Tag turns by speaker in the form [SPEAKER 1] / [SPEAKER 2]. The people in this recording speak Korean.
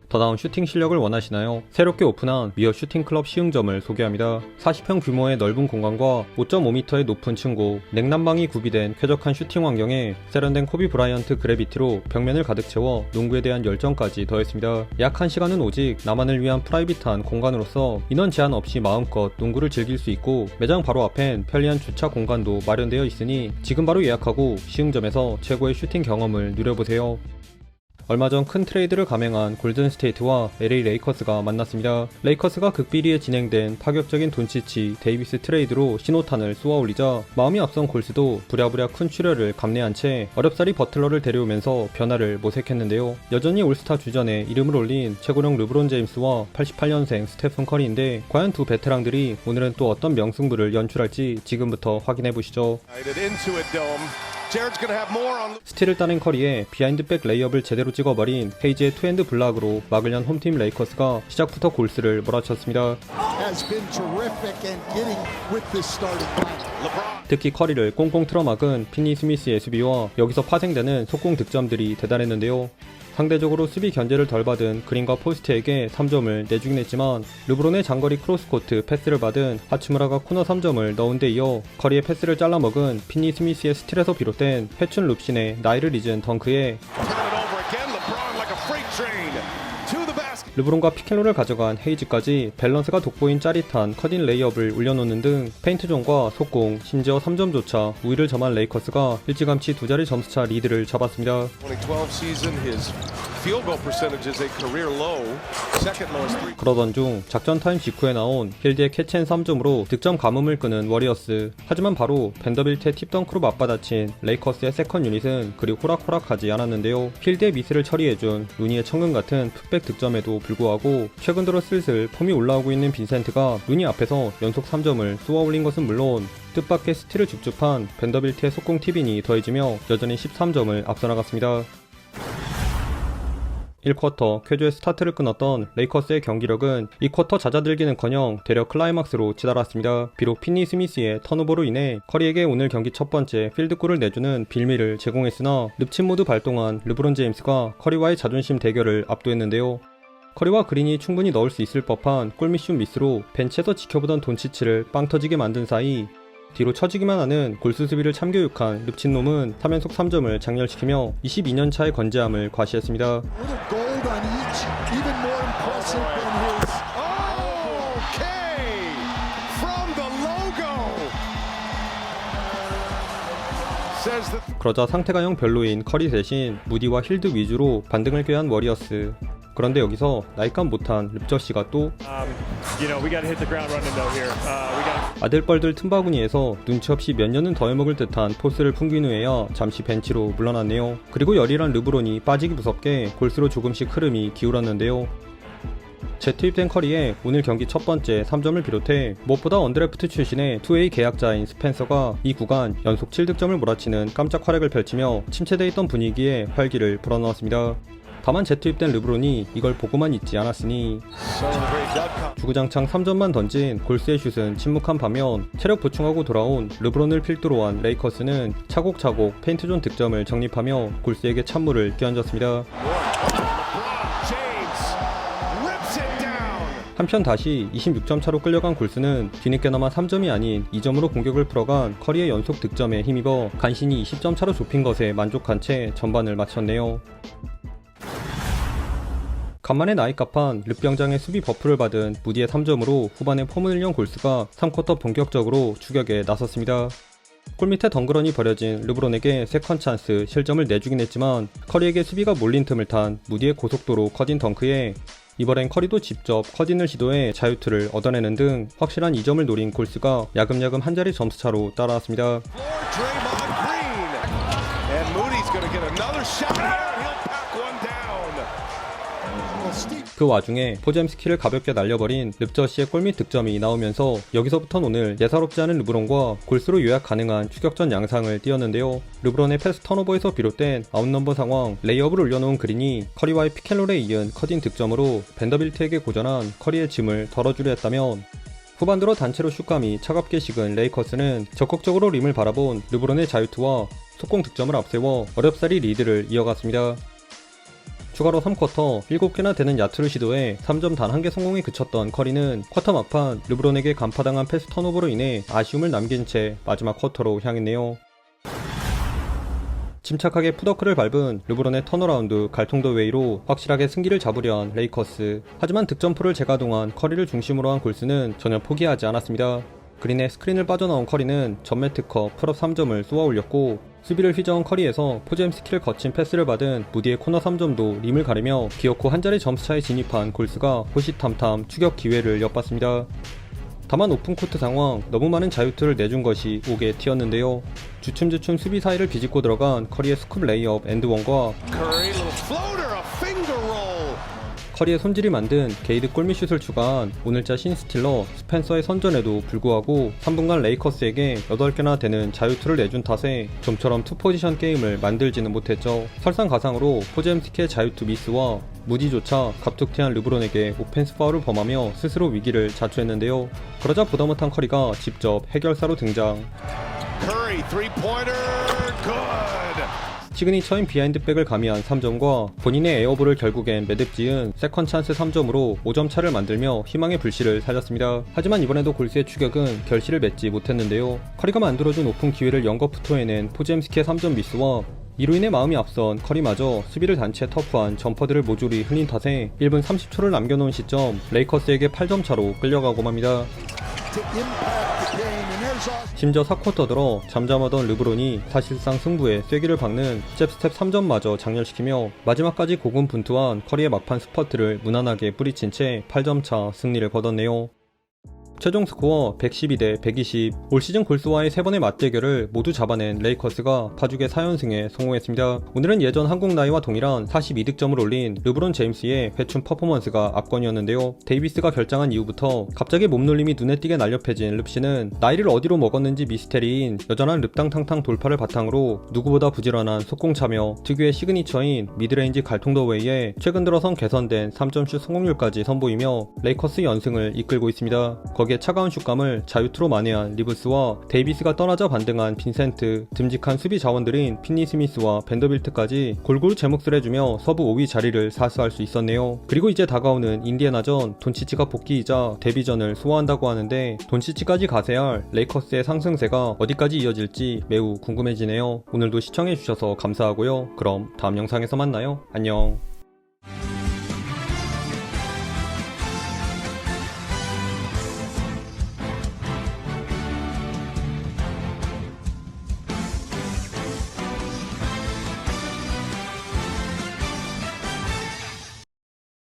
[SPEAKER 1] 더 나은 슈팅 실력을 원하시나요? 새롭게 오픈한 미어 슈팅클럽 시흥점을 소개합니다. 40평 규모의 넓은 공간과 5.5m의 높은 층고, 냉난방이 구비된 쾌적한 슈팅 환경에 세련된 코비 브라이언트 그래비티로 벽면을 가득 채워 농구에 대한 열정까지 더했습니다. 약 1시간은 오직 나만을 위한 프라이빗한 공간으로서 인원 제한 없이 마음껏 농구를 즐길 수 있고, 매장 바로 앞엔 편리한 주차 공간도 마련되어 있으니 지금 바로 예약하고 시흥점에서 최고의 슈팅 경험을 누려보세요. 얼마 전 큰 트레이드를 감행한 골든스테이트와 LA 레이커스가 만났습니다. 레이커스가 극비리에 진행된 파격적인 돈치치 데이비스 트레이드로 신호탄을 쏘아올리자 마음이 앞선 골스도 부랴부랴 큰 출혈을 감내한 채 어렵사리 버틀러를 데려오면서 변화를 모색했는데요. 여전히 올스타 주전에 이름을 올린 최고령 르브론 제임스와 88년생 스테픈 커리인데, 과연 두 베테랑들이 오늘은 또 어떤 명승부를 연출할지 지금부터 확인해보시죠. 스틸을 따낸 커리의 비하인드백 레이업을 제대로 찍어버린 헤이즈의 투핸드 블락으로 막을 연 홈팀 레이커스가 시작부터 골스를 몰아쳤습니다. 특히 커리를 꽁꽁 틀어막은 피니 스미스의 수비와 여기서 파생되는 속공 득점들이 대단했는데요. 상대적으로 수비 견제를 덜 받은 그린과 포스트에게 3점을 내주긴 했지만, 르브론의 장거리 크로스코트 패스를 받은 하츠무라가 코너 3점을 넣은 데 이어 커리의 패스를 잘라먹은 피니 스미스의 스틸에서 비롯된 회춘 룹신의 나이를 잊은 덩크에 르브론과 피켈로를 가져간 헤이즈까지 밸런스가 돋보인 짜릿한 컷인 레이업을 올려놓는 등 페인트존과 속공, 심지어 3점조차 우위를 점한 레이커스가 일찌감치 두 자리 점수차 리드를 잡았습니다. 그러던 중 작전 타임 직후에 나온 힐드의 캐치앤 3점으로 득점 가뭄을 끄는 워리어스. 하지만 바로 벤더빌트의 팁덩크로 맞받아친 레이커스의 세컨 유닛은 그리 호락호락하지 않았는데요. 힐드의 미스를 처리해준 루니의 천금 같은 풋백 득점에도 불구하고 최근 들어 슬슬 폼이 올라오고 있는 빈센트가 루니 앞에서 연속 3점을 쏘아올린 것은 물론 뜻밖의 스틸을 줍줍한 벤더빌트의 속공 티빈이 더해지며 여전히 13점을 앞서 나갔습니다. 1쿼터 쾌조의 스타트를 끊었던 레이커스의 경기력은 2쿼터 잦아들기는커녕 대려 클라이막스로 치달았습니다. 비록 피니 스미스의 턴오버로 인해 커리에게 오늘 경기 첫 번째 필드골을 내주는 빌미를 제공했으나 늪친 모드 발동한 르브론 제임스가 커리와의 자존심 대결을 압도했는데요. 커리와 그린이 충분히 넣을 수 있을 법한 골밑슛 미스로 벤치에서 지켜보던 돈치치를 빵 터지게 만든 사이 뒤로 처지기만 하는 골수 수비를 참교육한 릅친 놈은 3연속 3점을 장렬시키며 22년 차의 건재함을 과시했습니다. 그러자 상태가 영 별로인 커리 대신 무디와 힐드 위주로 반등을 꾀한 워리어스. 그런데 여기서 나이값 못한 릅저씨가 또 아들뻘들 틈바구니에서 눈치 없이 몇 년은 더 해먹을 듯한 포스를 풍긴 후에야 잠시 벤치로 물러났네요. 그리고 열일한 르브론이 빠지기 무섭게 골수로 조금씩 흐름이 기울었는데요. 재투입된 커리의 오늘 경기 첫 번째 3점을 비롯해 무엇보다 언드래프트 출신의 2A 계약자인 스펜서가 이 구간 연속 7득점을 몰아치는 깜짝 활약을 펼치며 침체돼 있던 분위기에 활기를 불어넣었습니다. 다만 재투입된 르브론이 이걸 보고만 있지 않았으니 주구장창 3점만 던진 골스의 슛은 침묵한 반면 체력 보충하고 돌아온 르브론을 필두로 한 레이커스는 차곡차곡 페인트존 득점을 정립하며 골스에게 찬물을 끼얹었습니다. 한편 다시 26점 차로 끌려간 골스는 뒤늦게나마 3점이 아닌 2점으로 공격을 풀어간 커리의 연속 득점에 힘입어 간신히 20점 차로 좁힌 것에 만족한 채 전반을 마쳤네요. 간만에 나이값한 릅병장의 수비 버프를 받은 무디의 3점으로 후반에 폼을 연 골스가 3쿼터 본격적으로 추격에 나섰습니다. 골밑에 덩그러니 버려진 르브론에게 세컨 찬스 실점을 내주긴 했지만 커리에게 수비가 몰린 틈을 탄 무디의 고속도로 컷인 덩크에 이번엔 커리도 직접 컷인을 시도해 자유투를 얻어내는 등 확실한 2점을 노린 골스가 야금야금 한 자리 점수차로 따라왔습니다. 그 와중에 포젬스키를 가볍게 날려버린 릅저씨의 골밑 득점이 나오면서 여기서부턴 오늘 예사롭지 않은 르브론과 골스로 요약 가능한 추격전 양상을 띄었는데요. 르브론의 패스 턴오버에서 비롯된 아웃넘버 상황, 레이업을 올려놓은 그린이 커리와의 피켈롤에 이은 컷인 득점으로 벤더빌트에게 고전한 커리의 짐을 덜어주려 했다면, 후반 들어 단체로 슛감이 차갑게 식은 레이커스는 적극적으로 림을 바라본 르브론의 자유투와 속공 득점을 앞세워 어렵사리 리드를 이어갔습니다. 추가로 3쿼터 7개나 되는 야투를 시도해 3점 단 1개 성공에 그쳤던 커리는 쿼터 막판 르브론에게 간파당한 패스 턴오버로 인해 아쉬움을 남긴 채 마지막 쿼터로 향했네요. 침착하게 푸더크를 밟은 르브론의 턴어라운드 갈통더 웨이로 확실하게 승기를 잡으려 한 레이커스. 하지만 득점포를 재가동한 커리를 중심으로 한 골스는 전혀 포기하지 않았습니다. 그린에 스크린을 빠져나온 커리는 전매 특허 풀업 3점을 쏘아 올렸고, 수비를 휘저은 커리에서 포잼 스킬을 거친 패스를 받은 무디의 코너 3점도 림을 가리며 기어코 한 자리 점수차에 진입한 골스가 호시탐탐 추격 기회를 엿봤습니다. 다만 오픈코트 상황, 너무 많은 자유투를 내준 것이 옥에 튀었는데요. 주춤주춤 수비 사이를 비집고 들어간 커리의 스쿱 레이업 앤드원과 커리의 손질이 만든 게이드 골밑슛을 추가한 오늘자 신스틸러 스펜서의 선전에도 불구하고 3분간 레이커스에게 8개나 되는 자유투를 내준 탓에 좀처럼 투포지션 게임을 만들지는 못했죠. 설상가상으로 포제엠스키의 자유투 미스와 무디조차 갑툭튀한 르브론에게 오펜스 파울을 범하며 스스로 위기를 자초했는데요. 그러자 보다 못한 커리가 직접 해결사로 등장. 시그니처인 비하인드백을 가미한 3점과 본인의 에어볼을 결국엔 매듭 지은 세컨 찬스 3점으로 5점 차를 만들며 희망의 불씨를 살렸습니다. 하지만 이번에도 골스의 추격은 결실을 맺지 못했는데요. 커리가 만들어준 오픈 기회를 연거푸터 해낸 포제엠스키의 3점 미스와 이로 인해 마음이 앞선 커리마저 수비를 단체 터프한 점퍼들을 모조리 흘린 탓에 1분 30초를 남겨놓은 시점 레이커스에게 8점 차로 끌려가고 맙니다. 심지어 4쿼터 들어 잠잠하던 르브론이 사실상 승부에 쐐기를 박는 잽스텝 3점마저 장렬시키며 마지막까지 고군분투한 커리의 막판 스퍼트를 무난하게 뿌리친 채 8점 차 승리를 거뒀네요. 최종 스코어 112대 120. 올 시즌 골스와의 3번의 맞대결을 모두 잡아낸 레이커스가 파죽의 4연승에 성공했습니다. 오늘은 예전 한국 나이와 동일한 42득점을 올린 르브론 제임스의 회춘 퍼포먼스가 압권이었는데요. 데이비스가 결장한 이후부터 갑자기 몸놀림이 눈에 띄게 날렵해진 릅씨는 나이를 어디로 먹었는지 미스테리인 여전한 릅당탕탕 돌파를 바탕으로 누구보다 부지런한 속공 참여, 특유의 시그니처인 미드레인지 갈통더웨이에 최근 들어선 개선된 3점슛 성공률까지 선보이며 레이커스 연승을 이끌고 있습니다. 거기에 차가운 슛감을 자유투로 만회한 리브스와 데이비스가 떠나자 반등한 빈센트, 듬직한 수비 자원들인 핀니 스미스와 밴더빌트까지 골고루 제 몫을 해주며 서부 5위 자리를 사수할 수 있었네요. 그리고 이제 다가오는 인디애나전, 돈치치가 복귀이자 데뷔전을 소화한다고 하는데 돈치치까지 가세할 레이커스의 상승세가 어디까지 이어질지 매우 궁금해지네요. 오늘도 시청해주셔서 감사하고요. 그럼 다음 영상에서 만나요. 안녕.